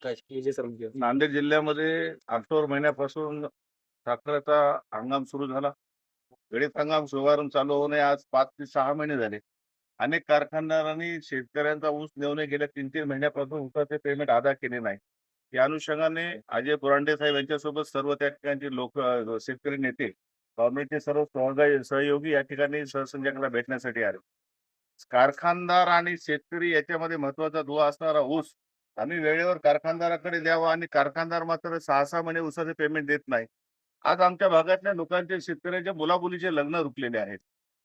काय विजय सर म्हणजे नांदेड जिल्ह्यामध्ये ऑक्टोबर महिन्यापासून साखरेचा हंगाम सुरू झाला. गळीत हंगाम शुभारंभ चालू होणे आज 5 ते 6 महिने झाले. अनेक कारखानदारांनी शेतकऱ्यांचा ऊस नेऊन गेल्या 3-3 महिन्यापासून ऊसाचे पेमेंट अदा केले नाही. या अनुषंगाने अजय बोरांडे साहेब यांच्यासोबत सर्व त्या ठिकाणचे लोक शेतकरी नेते, गव्हर्नमेंटचे सर्व सहयोगी या ठिकाणी सहसंचालकाला भेटण्यासाठी आले. कारखानदार आणि शेतकरी याच्यामध्ये महत्वाचा दुवा असणारा ऊस आम्ही वेळेवर कारखानदाराकडे द्यावा आणि कारखानदार मात्र 6-6 महिने ऊसाचे पेमेंट देत नाही. आज आमच्या भागातल्या लोकांचे शेतकऱ्यांच्या मुलामुलीचे लग्न रुकलेले आहेत.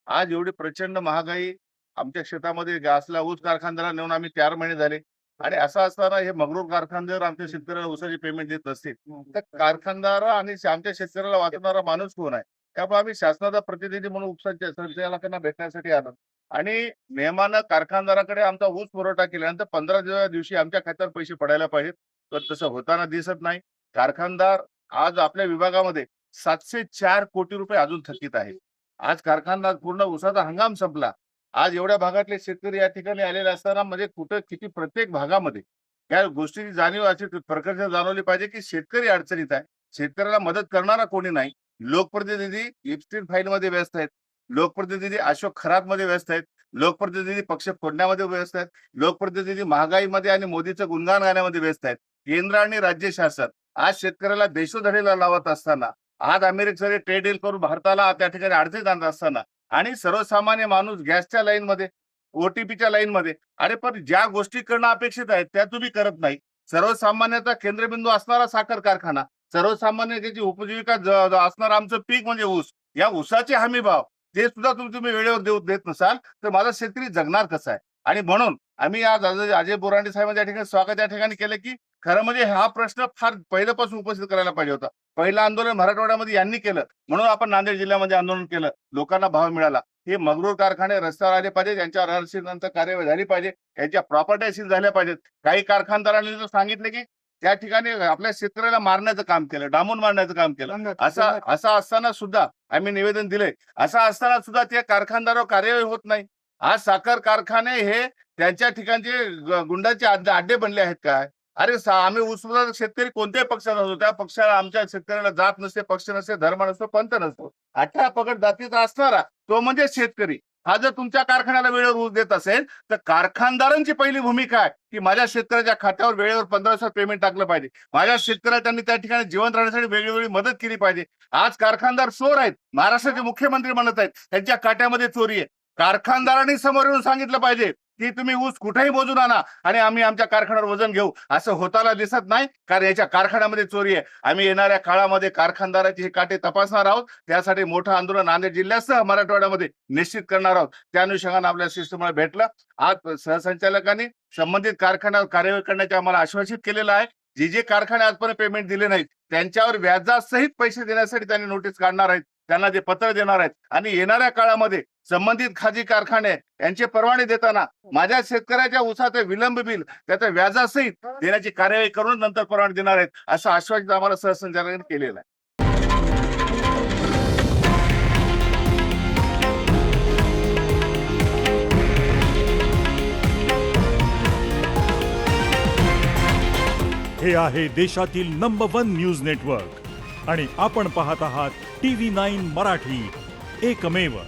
आज एवढी प्रचंड महागाई आमच्या शेतामध्ये असला ऊस कारखानदाराला नेऊन आम्ही 4 महिने झाले आणि असं असताना हे मगरूर कारखानदार आमच्या शेतकऱ्याला ऊसाचे पेमेंट देत नसतील तर कारखानदार आणि आमच्या शेतकऱ्याला वाचवणारा माणूस कोण आहे? त्यामुळे आम्ही शासनाचा प्रतिनिधी म्हणून उपसंचालकांना संचालकांना भेटण्यासाठी आलो आणि नियमानं कारखानदाराकडे आमचा ऊस पुरवठा केल्यानंतर 15 दिवशी आमच्या खात्यावर पैसे पडायला पाहिजेत. तर तसं होताना दिसत नाही. कारखानदार आज आपल्या विभागामध्ये 704 कोटी रुपये अजून थकीत आहे. आज कारखानदार पूर्ण ऊसाचा हंगाम संपला. आज एवढ्या भागातले शेतकरी या ठिकाणी आलेले असताना म्हणजे कुठं किती प्रत्येक भागामध्ये या गोष्टीची जाणीव अशी प्रकर्ष जाणवली पाहिजे की शेतकरी अडचणीत आहे. शेतकऱ्याला मदत करणारा कोणी नाही. लोकप्रतिनिधी इप्स्टिन फाईलमध्ये व्यस्त आहेत. लोकप्रतिनिधी अशोक खरातमध्ये व्यस्त आहेत. लोकप्रतिनिधी पक्ष फोडण्यामध्ये व्यस्त आहेत. लोकप्रतिनिधी महागाईमध्ये आणि मोदीचं गुणगान गाण्यामध्ये व्यस्त आहेत. केंद्र आणि राज्य शासन आज शेतकऱ्याला देशोधडीला लावत असताना, आज अमेरिकेकडे ट्रेड डील करून भारताला त्या ठिकाणी अडचणीत आणत असताना आणि सर्वसामान्य माणूस गॅसच्या लाईनमध्ये, ओटीपीच्या लाईनमध्ये, अरे पण ज्या गोष्टी करणं अपेक्षित आहेत त्या तुम्ही करत नाही. सर्वसामान्याचा केंद्रबिंदू असणारा साखर कारखाना, सर्वसामान्याची उपजीविका असणारा आमचं पीक म्हणजे ऊस, या ऊसाचे हमी भाव ते सुद्धा तुम्ही वेळेवर देत नसाल तर माझा शेतकरी जगणार कसा आहे? आणि म्हणून आम्ही आज अजय बोरांडे साहेबांच्या ठिकाणी स्वागत या ठिकाणी केलं की खरं म्हणजे हा प्रश्न फार पहिल्यापासून उपस्थित करायला पाहिजे होता. पहिलं आंदोलन मराठवाड्यामध्ये यांनी केलं म्हणून आपण नांदेड जिल्ह्यामध्ये आंदोलन केलं, लोकांना भाव मिळाला. हे मगरूर कारखाने रस्त्यावर आले पाहिजे, यांच्यावर नंतर कार्यवाही झाली पाहिजे, यांच्या प्रॉपर्टी सील झाल्या पाहिजेत. काही कारखानदारांनी तर सांगितलं की त्या ठिकाणी आपल्या शेतकऱ्याला मारण्याचं काम केलं, डांबून मारण्याचं काम केलं. असं असताना सुद्धा आम्ही निवेदन दिले. असं असताना सुद्धा त्या कारखानदारावर कार्यवाही होत नाही. आज साखर कारखाने हे त्यांच्या ठिकाणचे गुंडाचे अड्डे बनले आहेत काय? अरे आम्ही ऊसतोड शेतकरी कोणत्याही पक्षाचा असतो, त्या पक्षाला आमच्या शेतकऱ्याला जात नसते, पक्ष नसते, धर्म नसतो, पंथ नसतो. 18 पगड जातीचा असणारा तो म्हणजे शेतकरी. हा जर तुमच्या कारखान्याला वेळेवर ऊस देत असेल तर कारखानदारांची पहिली भूमिका आहे की माझ्या शेतकऱ्याच्या खात्यावर वेळेवर 15 पेमेंट टाकलं पाहिजे. माझ्या शेतकऱ्याला त्यांनी त्या ठिकाणी जिवंत राहण्यासाठी वेगवेगळी मदत केली पाहिजे. आज कारखानदार चोर आहेत, महाराष्ट्राचे मुख्यमंत्री म्हणत आहेत त्यांच्या खात्यामध्ये चोरी आहे. कारखानदारांनी समोर येऊन सांगितलं पाहिजे की तुम्ही ऊस कुठेही मोजून आणा आणि आम्ही आमच्या कारखान्यावर वजन घेऊ. असं होताना दिसत नाही, कारण याच्या कारखान्यामध्ये चोरी आहे. आम्ही येणाऱ्या काळामध्ये कारखानदाराचे हे काटे तपासणार आहोत. त्यासाठी मोठं आंदोलन नांदेड जिल्ह्यासह मराठवाड्यामध्ये निश्चित करणार आहोत. त्या अनुषंगाने आपल्या शिष्टमंडळ भेटलं. आज सहसंचालकांनी संबंधित कारखान्यावर कार्यवाही करण्याचे आम्हाला आश्वासित केलेलं आहे. जे कारखाने आजपर्यंत पेमेंट दिले नाहीत त्यांच्यावर व्याजासहित पैसे देण्यासाठी त्यांनी नोटीस काढणार आहेत, त्यांना ते पत्र देणार आहेत आणि येणाऱ्या काळामध्ये संबंधित खाजगी कारखाने यांचे परवाने देताना माझ्या शेतकऱ्याच्या ऊसाचे विलंब बिल त्याच्या व्याजासहित देण्याची कार्यवाही करून नंतर परवाने देणार आहेत, असं आश्वासन आम्हाला सहसंचालकांनी केलेलं आहे. हे आहे देशातील नंबर 1 न्यूज नेटवर्क आणि आपण पाहत आहात TV9 मराठी, एकमेव.